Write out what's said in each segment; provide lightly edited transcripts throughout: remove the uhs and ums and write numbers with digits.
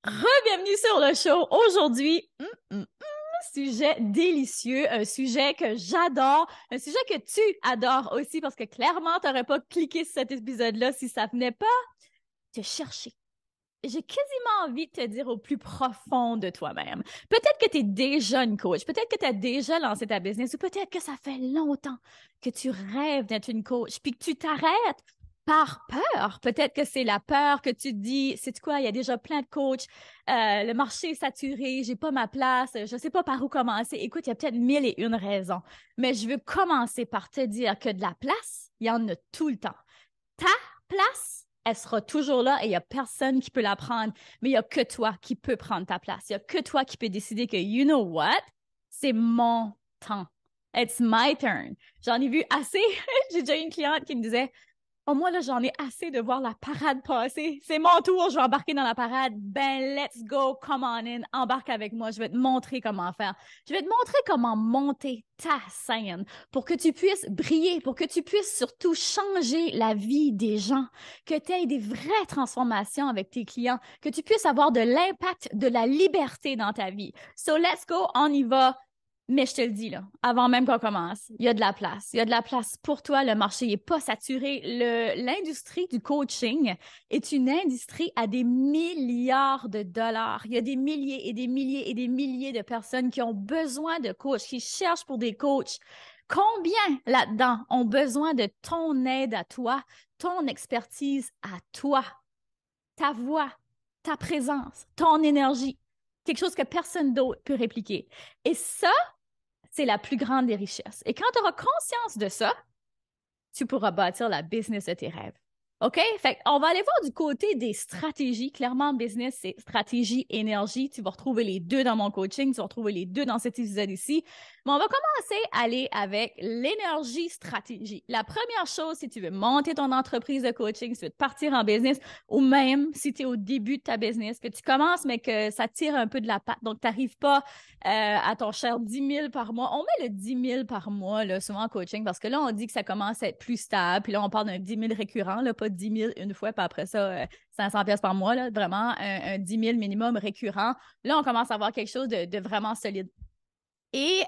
Re-bienvenue sur le show. Aujourd'hui, sujet délicieux, un sujet que j'adore, un sujet que tu adores aussi parce que clairement, tu n'aurais pas cliqué sur cet épisode-là si ça venait pas te chercher. J'ai quasiment envie de te dire au plus profond de toi-même. Peut-être que tu es déjà une coach, peut-être que tu as déjà lancé ta business ou peut-être que ça fait longtemps que tu rêves d'être une coach puis que tu t'arrêtes par peur. Peut-être que c'est la peur que tu te dis, c'est quoi, il y a déjà plein de coachs, le marché est saturé, j'ai pas ma place, je sais pas par où commencer. Écoute, il y a peut-être mille et une raisons, mais je veux commencer par te dire que de la place, il y en a tout le temps. Ta place, elle sera toujours là et il n'y a personne qui peut la prendre, mais il n'y a que toi qui peux prendre ta place. Il n'y a que toi qui peux décider que, you know what, c'est mon temps. It's my turn. J'en ai vu assez. J'ai déjà eu une cliente qui me disait, oh, moi, là, j'en ai assez de voir la parade passer. C'est mon tour, je vais embarquer dans la parade. Ben, let's go, come on in, embarque avec moi. Je vais te montrer comment faire. Je vais te montrer comment monter ta scène pour que tu puisses briller, pour que tu puisses surtout changer la vie des gens, que tu aies des vraies transformations avec tes clients, que tu puisses avoir de l'impact, de la liberté dans ta vie. So, let's go, on y va. Mais je te le dis, là, avant même qu'on commence, il y a de la place. Il y a de la place pour toi. Le marché n'est pas saturé. L'industrie du coaching est une industrie à des milliards de dollars. Il y a des milliers et des milliers et des milliers de personnes qui ont besoin de coachs, qui cherchent pour des coachs. Combien là-dedans ont besoin de ton aide à toi, ton expertise à toi, ta voix, ta présence, ton énergie, quelque chose que personne d'autre peut répliquer. Et ça, c'est la plus grande des richesses. Et quand tu auras conscience de ça, tu pourras bâtir la business de tes rêves. OK? Fait on va aller voir du côté des stratégies. Clairement, business, c'est stratégie, énergie. Tu vas retrouver les deux dans mon coaching. Tu vas retrouver les deux dans cet épisode ici. Mais on va commencer à aller avec l'énergie stratégie. La première chose, si tu veux monter ton entreprise de coaching, si tu veux te partir en business, ou même si tu es au début de ta business, que tu commences, mais que ça tire un peu de la patte, donc tu n'arrives pas à ton cher 10 000 par mois. On met le 10 000 par mois, là, souvent en coaching, parce que là, on dit que ça commence à être plus stable. Puis là, on parle d'un 10 000 récurrent, là, pas 10 000 une fois, puis après ça, 500 pièces par mois, là, vraiment un 10 000 minimum récurrent. Là, on commence à avoir quelque chose de vraiment solide. Et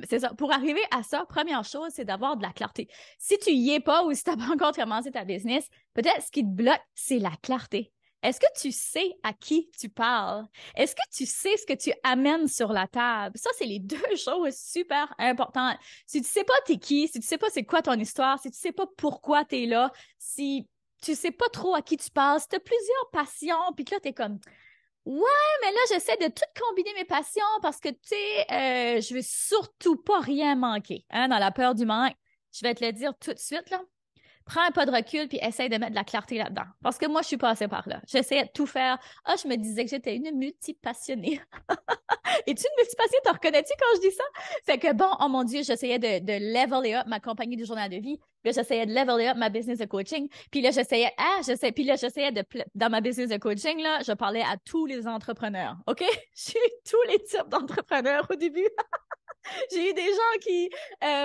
c'est ça. Pour arriver à ça, première chose, c'est d'avoir de la clarté. Si tu y es pas ou si tu n'as pas encore commencé ta business, peut-être ce qui te bloque, c'est la clarté. Est-ce que tu sais à qui tu parles? Est-ce que tu sais ce que tu amènes sur la table? Ça, c'est les deux choses super importantes. Si tu sais pas t'es qui, si tu sais pas c'est quoi ton histoire, si tu sais pas pourquoi tu es là, si tu sais pas trop à qui tu parles, si tu as plusieurs passions, puis que là, tu es comme ouais, mais là, j'essaie de tout combiner mes passions parce que, tu sais, je veux surtout pas rien manquer, hein, dans la peur du manque. Je vais te le dire tout de suite, là. Prends un pas de recul puis essaye de mettre de la clarté là-dedans. Parce que moi, je suis passée par là. J'essayais de tout faire. Ah, je me disais que j'étais une multipassionnée. Es-tu une multipassionnée? Te reconnais-tu quand je dis ça? Fait que bon, oh mon Dieu, j'essayais de leveler up ma compagnie du journal de vie. Puis là, j'essayais de leveler up ma business de coaching. Puis là, puis là, j'essayais dans ma business de coaching, là, je parlais à tous les entrepreneurs. OK? J'ai eu tous les types d'entrepreneurs au début. J'ai eu des gens qui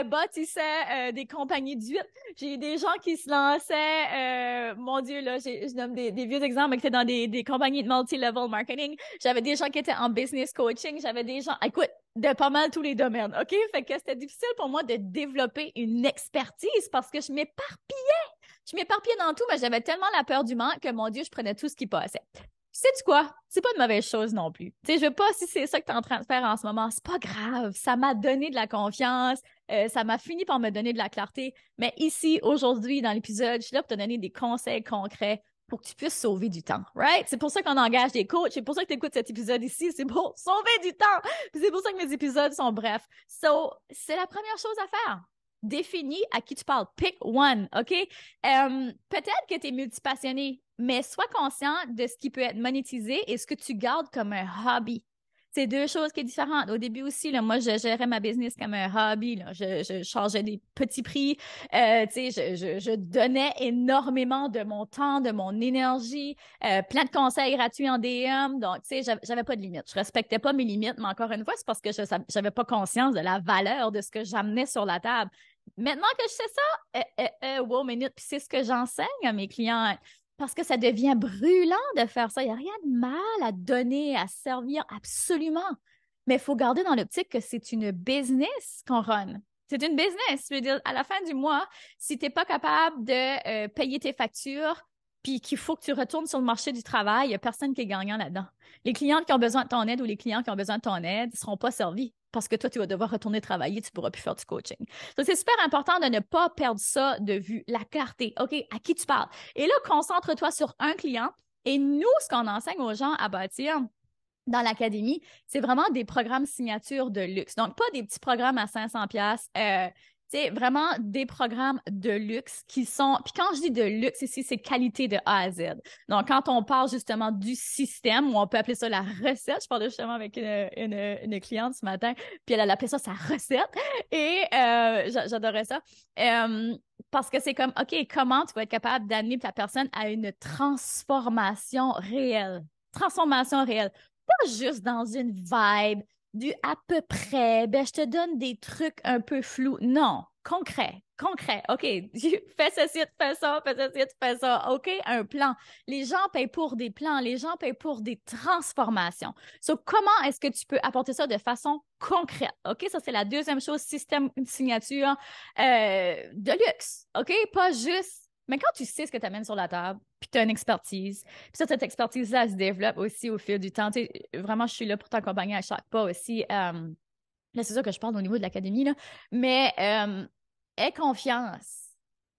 bâtissaient des compagnies d'huîtres. J'ai eu des gens qui se lançaient, mon Dieu, là, je nomme des vieux exemples, mais qui étaient dans des compagnies de multi-level marketing. J'avais des gens qui étaient en business coaching. J'avais des gens, écoute, de pas mal tous les domaines, OK? Fait que c'était difficile pour moi de développer une expertise parce que je m'éparpillais. Je m'éparpillais dans tout, mais j'avais tellement la peur du manque que, mon Dieu, je prenais tout ce qui passait. Sais-tu quoi? C'est pas une mauvaise chose non plus. Tu sais, je veux pas si c'est ça que tu es en train de faire en ce moment. C'est pas grave. Ça m'a donné de la confiance. Ça m'a fini par me donner de la clarté. Mais ici, aujourd'hui, dans l'épisode, je suis là pour te donner des conseils concrets pour que tu puisses sauver du temps. Right? C'est pour ça qu'on engage des coachs. C'est pour ça que tu écoutes cet épisode ici. C'est pour sauver du temps. Puis c'est pour ça que mes épisodes sont brefs. So, c'est la première chose à faire. Définis à qui tu parles. Pick one, OK? Peut-être que tu es multipassionné, mais sois conscient de ce qui peut être monétisé et ce que tu gardes comme un hobby. C'est deux choses qui sont différentes. Au début aussi, là, moi, je gérais ma business comme un hobby. Là. Je chargeais des petits prix. Je donnais énormément de mon temps, de mon énergie, plein de conseils gratuits en DM. Donc, tu sais, j'avais pas de limites. Je respectais pas mes limites, mais encore une fois, c'est parce que je n'avais pas conscience de la valeur de ce que j'amenais sur la table. Maintenant que je sais ça, wow, minute, puis c'est ce que j'enseigne à mes clients. parce que ça devient brûlant de faire ça. Il n'y a rien de mal à donner, à servir, absolument. Mais il faut garder dans l'optique que c'est une business qu'on run. C'est une business. Je veux dire, à la fin du mois, si tu n'es pas capable de payer tes factures, puis qu'il faut que tu retournes sur le marché du travail, il n'y a personne qui est gagnant là-dedans. Les clients qui ont besoin de ton aide ou les clients qui ont besoin de ton aide ne seront pas servis parce que toi, tu vas devoir retourner travailler, tu ne pourras plus faire du coaching. Donc, c'est super important de ne pas perdre ça de vue, la clarté. OK, à qui tu parles? Et là, concentre-toi sur un client. Et nous, ce qu'on enseigne aux gens à bâtir dans l'académie, c'est vraiment des programmes signatures de luxe. Donc, pas des petits programmes à 500$, c'est vraiment des programmes de luxe qui sont... Puis quand je dis de luxe ici, c'est qualité de A à Z. Donc, quand on parle justement du système, ou on peut appeler ça la recette, je parlais justement avec une cliente ce matin, puis elle appelé ça sa recette, et j'adorais ça. Parce que c'est comme, OK, comment tu vas être capable d'amener ta personne à une transformation réelle? Transformation réelle. Pas juste dans une vibe du à peu près, ben je te donne des trucs un peu flous. Non, concret, concret. OK, fais ceci, fais ça, fais ceci, fais ça. OK, un plan. Les gens payent pour des plans, les gens payent pour des transformations. So, comment est-ce que tu peux apporter ça de façon concrète? OK, ça c'est la deuxième chose, système signature de luxe. OK, pas juste. Mais quand tu sais ce que tu amènes sur la table, puis tu as une expertise, puis ça, cette expertise-là, elle se développe aussi au fil du temps. Tu sais, vraiment, je suis là pour t'accompagner à chaque pas aussi. Là, c'est sûr que je parle au niveau de l'académie, là, mais aie confiance.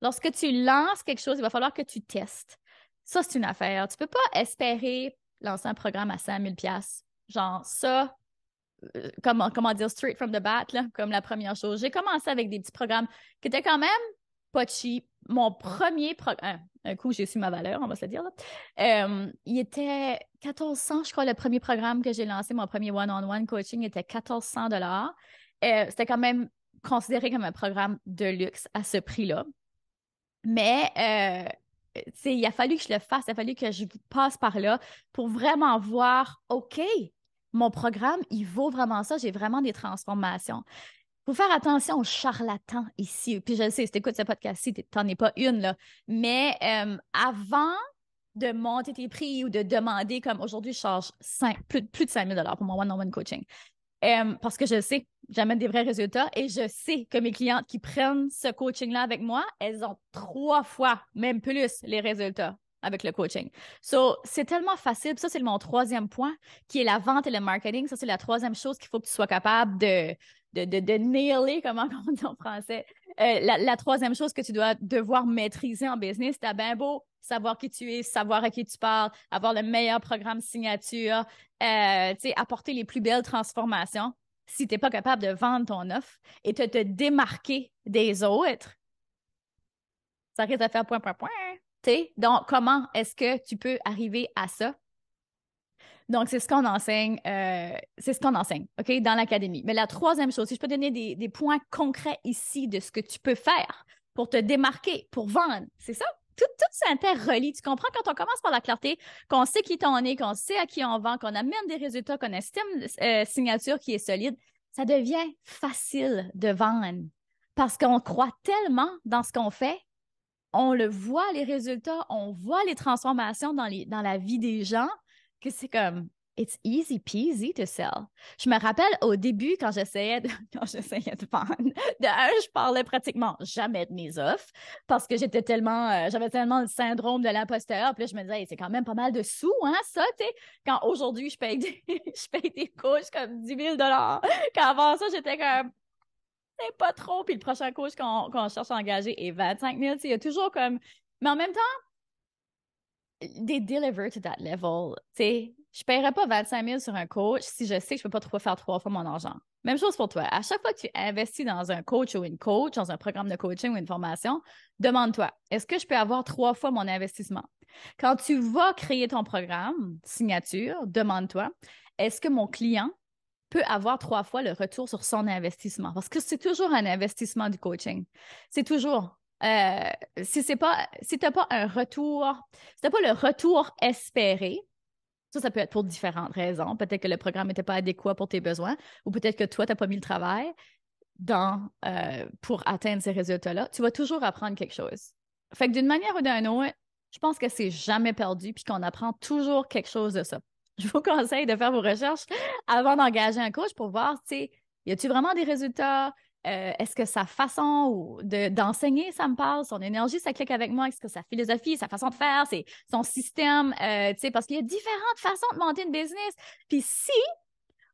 Lorsque tu lances quelque chose, il va falloir que tu testes. Ça, c'est une affaire. Tu ne peux pas espérer lancer un programme à 5 000$. Genre, ça, comment dire, straight from the bat, là, comme la première chose. J'ai commencé avec des petits programmes qui étaient quand même pas cheap. Mon premier programme, un coup, j'ai su ma valeur, on va se le dire, là. Il était 1400, je crois, le premier programme que j'ai lancé, mon premier one-on-one coaching était 1400$. C'était quand même considéré comme un programme de luxe à ce prix-là. Mais il a fallu que je le fasse, il a fallu que je passe par là pour vraiment voir, OK, mon programme, il vaut vraiment ça, j'ai vraiment des transformations. Il faut faire attention aux charlatans ici. Puis je le sais, si tu écoutes ce podcast-ci, tu n'en es pas une, là. Mais avant de monter tes prix ou de demander, comme aujourd'hui, je charge plus de 5 000$ pour mon one-on-one coaching. Parce que je sais, j'amène des vrais résultats et je sais que mes clientes qui prennent ce coaching-là avec moi, elles ont 3 fois, même plus, les résultats avec le coaching. So, c'est tellement facile. Puis ça, c'est mon troisième point, qui est la vente et le marketing. Ça, c'est la troisième chose qu'il faut que tu sois capable de nailer, comment on dit en français. La troisième chose que tu dois devoir maîtriser en business, t'as bien beau savoir qui tu es, savoir à qui tu parles, avoir le meilleur programme signature, apporter les plus belles transformations. Si tu n'es pas capable de vendre ton offre et de te démarquer des autres, ça risque de faire point, point, point. T'sais? Donc, comment est-ce que tu peux arriver à ça? Donc, c'est ce qu'on enseigne, OK, dans l'académie. Mais la troisième chose, si je peux donner des points concrets ici de ce que tu peux faire pour te démarquer, pour vendre, c'est ça? Tout s'interrelie. Tu comprends quand on commence par la clarté, qu'on sait qui on est, qu'on sait à qui on vend, qu'on amène des résultats, qu'on a un système signature qui est solide, ça devient facile de vendre parce qu'on croit tellement dans ce qu'on fait. On le voit, les résultats, on voit les transformations dans la vie des gens, que c'est comme, it's easy peasy to sell. Je me rappelle au début, quand j'essayais de vendre, je parlais pratiquement jamais de mes offres parce que j'avais tellement le syndrome de l'imposteur. Puis là, je me disais, hey, c'est quand même pas mal de sous, hein, ça, tu sais. Quand aujourd'hui, je paye des coachs comme 10 000$. Quand avant ça, j'étais comme, c'est pas trop. Puis le prochain coach qu'on cherche à engager est 25 000. Il y a toujours comme. Mais en même temps, they deliver to that level. Je ne paierais pas 25 000 sur un coach si je sais que je ne peux pas faire 3 fois mon argent. Même chose pour toi. À chaque fois que tu investis dans un coach ou une coach, dans un programme de coaching ou une formation, demande-toi, est-ce que je peux avoir 3 fois mon investissement? Quand tu vas créer ton programme signature, demande-toi, est-ce que mon client peut avoir 3 fois le retour sur son investissement? Parce que c'est toujours un investissement du coaching. C'est toujours. Si tu n'as pas un retour, si tu n'as pas le retour espéré, ça peut être pour différentes raisons. Peut-être que le programme n'était pas adéquat pour tes besoins ou peut-être que toi, tu n'as pas mis le travail pour atteindre ces résultats-là. Tu vas toujours apprendre quelque chose. Fait que d'une manière ou d'une autre, Je pense que c'est jamais perdu puis qu'on apprend toujours quelque chose de ça. Je vous conseille de faire vos recherches avant d'engager un coach pour voir, tu sais, y a-t-il vraiment des résultats? Est-ce que sa façon d'enseigner, ça me parle? Son énergie, ça clique avec moi? Est-ce que sa philosophie, sa façon de faire, c'est son système? Tu sais, parce qu'il y a différentes façons de monter une business. Puis si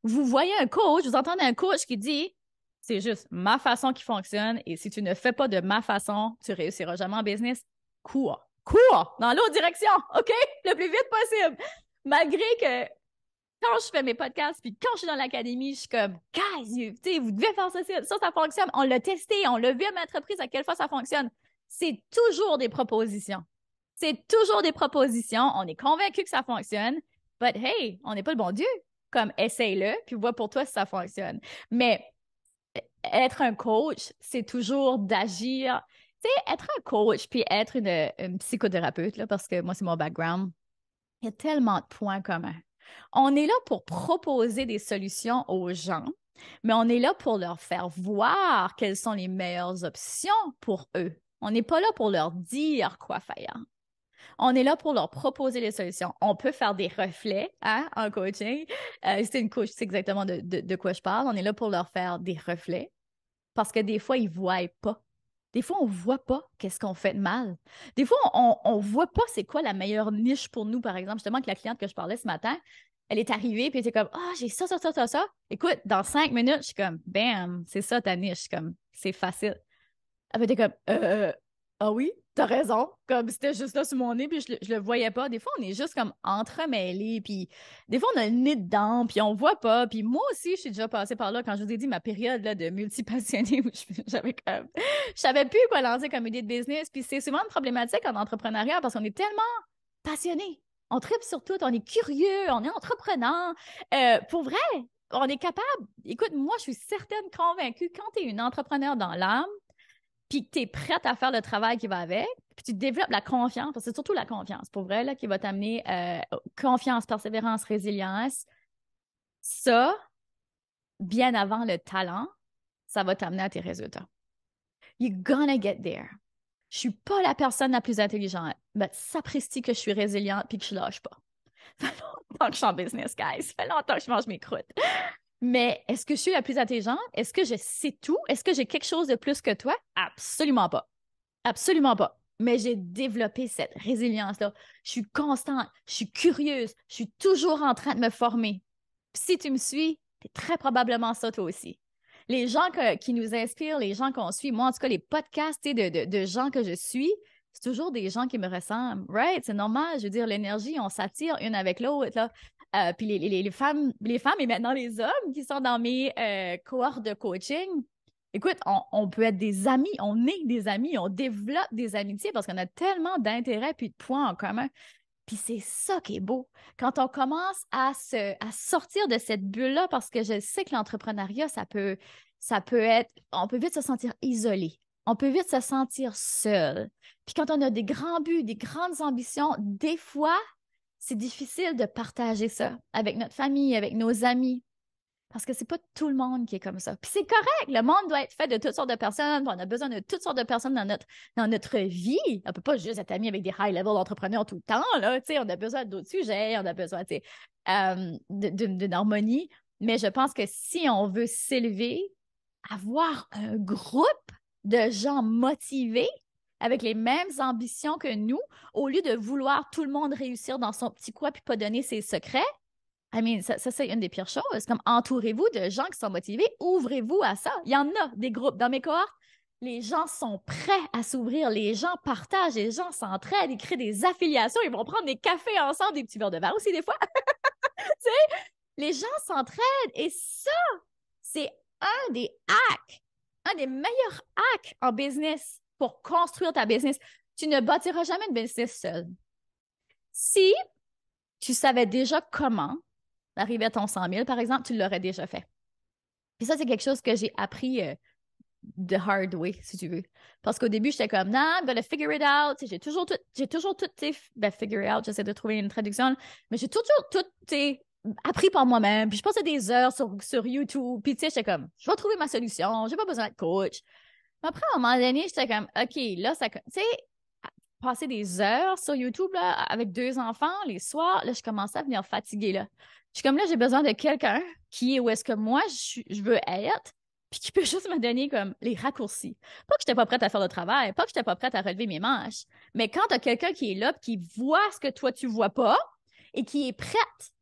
vous voyez un coach, vous entendez un coach qui dit c'est juste ma façon qui fonctionne et si tu ne fais pas de ma façon, tu réussiras jamais en business. Cours dans l'autre direction, OK? Le plus vite possible. Malgré que quand je fais mes podcasts puis quand je suis dans l'académie, je suis comme guys, vous devez faire ça, ça fonctionne. On l'a testé, on l'a vu à ma entreprise à quelle fois ça fonctionne. C'est toujours des propositions. C'est toujours des propositions. On est convaincu que ça fonctionne. But hey, on n'est pas le bon Dieu. Comme essaye-le, puis vois pour toi si ça fonctionne. Mais être un coach, c'est toujours d'agir. Tu sais, être un coach, puis être une psychothérapeute, là, parce que moi, c'est mon background, il y a tellement de points communs. On est là pour proposer des solutions aux gens, mais on est là pour leur faire voir quelles sont les meilleures options pour eux. On n'est pas là pour leur dire quoi faire. On est là pour leur proposer les solutions. On peut faire des reflets en coaching. Si c'est une coach, c'est exactement de quoi je parle. On est là pour leur faire des reflets parce que des fois, ils ne voient pas. Des fois, on ne voit pas qu'est-ce qu'on fait de mal. Des fois, on ne voit pas c'est quoi la meilleure niche pour nous, par exemple. Justement, que la cliente que je parlais ce matin, elle est arrivée puis elle était comme ah, j'ai ça, ça, ça, ça, ça. Écoute, dans 5 minutes, je suis comme bam, c'est ça ta niche. Comme c'est facile. Elle était comme ah oui, t'as raison. Comme c'était juste là sur mon nez, puis je le voyais pas. Des fois, on est juste comme entremêlés, puis des fois, on a le nez dedans, puis on voit pas. Puis moi aussi, je suis déjà passée par là quand je vous ai dit ma période là, de multipassionnée où j'avais comme. Je savais plus quoi lancer comme idée de business. Puis c'est souvent une problématique en entrepreneuriat parce qu'on est tellement passionnés. On tripe sur tout, on est curieux, on est entrepreneur. Pour vrai, on est capable. Écoute, moi, je suis certaine, convaincue, quand tu es une entrepreneur dans l'âme, puis que tu es prête à faire le travail qui va avec, puis tu développes la confiance, parce que c'est surtout la confiance, pour vrai, là, qui va t'amener confiance, persévérance, résilience. Ça, bien avant le talent, ça va t'amener à tes résultats. You're gonna get there. Je suis pas la personne la plus intelligente, mais sapristi que je suis résiliente puis que je lâche pas. Ça fait longtemps que je suis en business, guys. Ça fait longtemps que je mange mes croûtes. Mais est-ce que je suis la plus intelligente? Est-ce que je sais tout? Est-ce que j'ai quelque chose de plus que toi? Absolument pas. Absolument pas. Mais j'ai développé cette résilience-là. Je suis constante, je suis curieuse, je suis toujours en train de me former. Puis si tu me suis, tu es très probablement ça toi aussi. Les gens qui nous inspirent, les gens qu'on suit, moi en tout cas, les podcasts de gens que je suis, c'est toujours des gens qui me ressemblent. Right? C'est normal. Je veux dire, l'énergie, on s'attire une avec l'autre. Là. Puis les femmes et maintenant les hommes qui sont dans mes cohortes de coaching, écoute, on peut être des amis, on est des amis, on développe des amitiés parce qu'on a tellement d'intérêts puis de points en commun. Puis c'est ça qui est beau. Quand on commence à sortir de cette bulle-là, parce que je sais que l'entrepreneuriat, ça peut être, on peut vite se sentir isolé. On peut vite se sentir seul. Puis quand on a des grands buts, des grandes ambitions, des fois, c'est difficile de partager ça avec notre famille, avec nos amis. Parce que c'est pas tout le monde qui est comme ça. Puis c'est correct, le monde doit être fait de toutes sortes de personnes, puis on a besoin de toutes sortes de personnes dans notre vie. On peut pas juste être amis avec des high-level entrepreneurs tout le temps, là, tu sais, on a besoin d'autres sujets, on a besoin, tu sais, d'une harmonie. Mais je pense que si on veut s'élever, avoir un groupe de gens motivés avec les mêmes ambitions que nous, au lieu de vouloir tout le monde réussir dans son petit coin puis pas donner ses secrets, ça, c'est une des pires choses. Comme entourez-vous de gens qui sont motivés, ouvrez-vous à ça. Il y en a des groupes. Dans mes cohortes, les gens sont prêts à s'ouvrir, les gens partagent, les gens s'entraident, ils créent des affiliations, ils vont prendre des cafés ensemble, des petits verres de vin aussi des fois. Tu sais, les gens s'entraident et ça, c'est un des hacks, un des meilleurs hacks en business pour construire ta business. Tu ne bâtiras jamais une business seul. Si tu savais déjà comment arriver à ton 100 000, par exemple, tu l'aurais déjà fait. Puis ça, c'est quelque chose que j'ai appris the hard way, si tu veux. Parce qu'au début, j'étais comme, non, I'm gonna figure it out. J'ai toujours tout, figure it out, j'essaie de trouver une traduction, mais j'ai toujours tout, appris par moi-même. Puis je passais des heures sur YouTube. Puis tu sais, j'étais comme, je vais trouver ma solution, j'ai pas besoin de coach. Mais après, à un moment donné, j'étais comme, OK, là, ça, tu sais, passé des heures sur YouTube là, avec 2 enfants les soirs. Là, je commençais à venir fatiguée. Là. Je suis comme là, j'ai besoin de quelqu'un qui est où est-ce que moi, je veux être, puis qui peut juste me donner comme les raccourcis. Pas que je n'étais pas prête à faire le travail, pas que je n'étais pas prête à relever mes manches, mais quand tu as quelqu'un qui est là, qui voit ce que toi, tu vois pas et qui est prête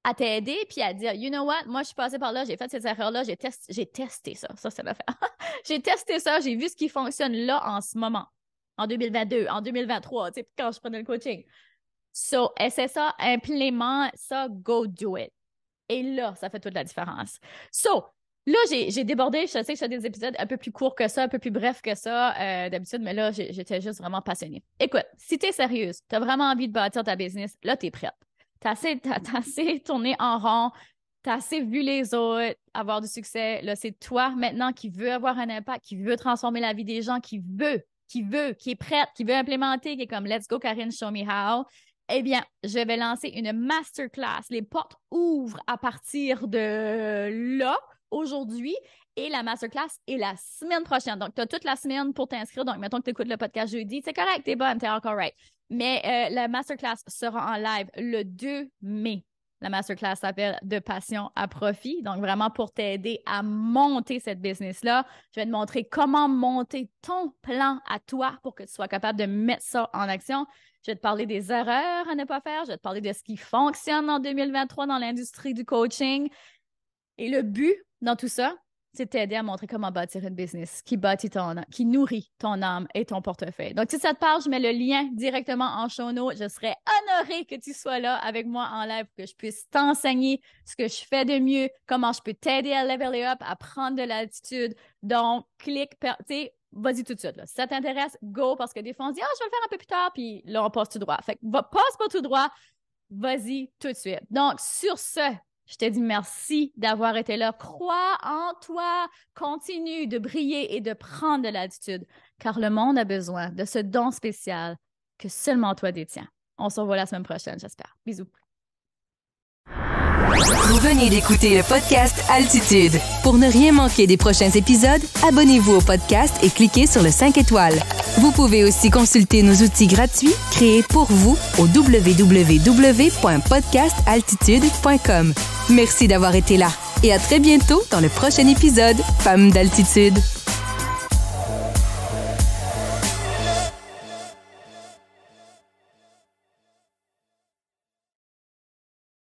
à t'aider puis à dire, you know what, moi, je suis passée par là, j'ai fait ces erreurs-là, j'ai testé ça. Ça, c'est l'affaire. J'ai testé ça, j'ai vu ce qui fonctionne là en ce moment, en 2022, en 2023, tu sais, quand je prenais le coaching. So, essaie ça, implémente ça, go do it. Et là, ça fait toute la différence. So, là, j'ai débordé. Je sais que je fais des épisodes un peu plus courts que ça, un peu plus brefs que ça d'habitude, mais là, j'étais juste vraiment passionnée. Écoute, si t'es sérieuse, t'as vraiment envie de bâtir ta business, là, t'es prête. T'as assez tourné en rond, t'as assez vu les autres avoir du succès. Là, c'est toi maintenant qui veut avoir un impact, qui veut transformer la vie des gens, qui est prête, qui veut implémenter, qui est comme « Let's go, Karine, show me how ». Eh bien, je vais lancer une masterclass. Les portes ouvrent à partir de là, aujourd'hui, et la masterclass est la semaine prochaine. Donc, tu as toute la semaine pour t'inscrire. Donc, mettons que tu écoutes le podcast jeudi, c'est correct, t'es bonne, t'es encore right. Mais la masterclass sera en live le 2 mai. La masterclass s'appelle « De passion à profit ». Donc, vraiment pour t'aider à monter cette business-là. Je vais te montrer comment monter ton plan à toi pour que tu sois capable de mettre ça en action. Je vais te parler des erreurs à ne pas faire. Je vais te parler de ce qui fonctionne en 2023 dans l'industrie du coaching. Et le but dans tout ça, c'est de t'aider à montrer comment bâtir une business qui nourrit ton âme et ton portefeuille. Donc, si ça te parle, je mets le lien directement en show notes. Je serais honorée que tu sois là avec moi en live pour que je puisse t'enseigner ce que je fais de mieux, comment je peux t'aider à leveler up, à prendre de l'altitude. Donc, clique, tu sais, vas-y tout de suite. Là. Si ça t'intéresse, go, parce que des fois, on se dit « Ah, je vais le faire un peu plus tard », puis là, on passe tout droit. Fait que passe pas tout droit, vas-y tout de suite. Donc, sur ce, je te dis merci d'avoir été là. Crois en toi. Continue de briller et de prendre de l'altitude, car le monde a besoin de ce don spécial que seulement toi détiens. On se revoit la semaine prochaine, j'espère. Bisous. Vous venez d'écouter le podcast Altitude. Pour ne rien manquer des prochains épisodes, abonnez-vous au podcast et cliquez sur le 5 étoiles. Vous pouvez aussi consulter nos outils gratuits créés pour vous au www.podcastaltitude.com. Merci d'avoir été là et à très bientôt dans le prochain épisode Femmes d'Altitude.